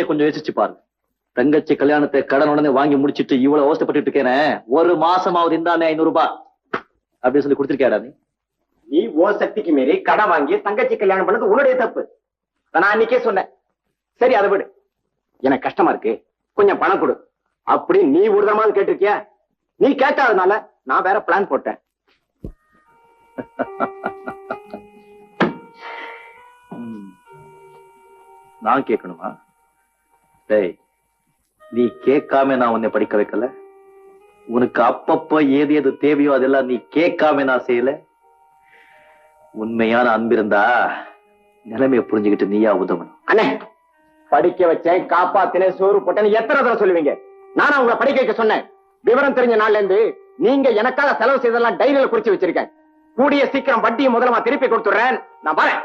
கொஞ்சம் யோசிச்சு பாரு. தங்கச்சி கல்யாணத்தை கடன் உடனே வாங்கி முடிச்சிட்டு இவ்வளவு அவஸ்தைப்பட்டு இருக்கேனே, ஒரு மாசமாவது இந்தானே 500 ரூபாய் அப்படின்னு சொல்லி கொடுத்திருக்கேடா நீ? நீ ஓ சக்திக்கு மீறி கடன் வாங்கி தங்கச்சி கல்யாணம் பண்ணது உன்னுடைய தப்பு. நான் அன்னைக்கே சொன்னேன். சரி அதை விடு, எனக்கு கஷ்டமா இருக்கு, கொஞ்சம் பணம் கொடு அப்படி நீ ஒரு தரமாவது கேட்டிருக்கியா? நீ கேட்டாதனால நான் வேற பிளான் போட்டேன். நான் கேட்கணுமா? டேய், நீ கேட்காம நான் உன்னை படிக்க வைக்கல. உனக்கு அப்பப்ப ஏது எது தேவையோ அதெல்லாம் நீ கேட்காம நான் செய்யல. உண்மையான அன்பிருந்தா நிலைமையை புரிஞ்சுக்கிட்டு நீயா உதவணும். அண்ணே, படிக்க வச்சேன், காப்பாத்தினேன், சோறு போட்டேன்னு எத்தனை தடவை சொல்லுவீங்க? நானும் உங்களை படிக்க வைக்க சொன்னேன். விவரம் தெரிஞ்ச நாள்ல இருந்து நீங்க எனக்காக செலவு செய்தெல்லாம் டைரியில குறிச்சு வச்சிருக்கேன். கூடிய சீக்கிரம் வட்டியை முதலமா திருப்பி கொடுத்துடுறேன். நான் பாறேன்.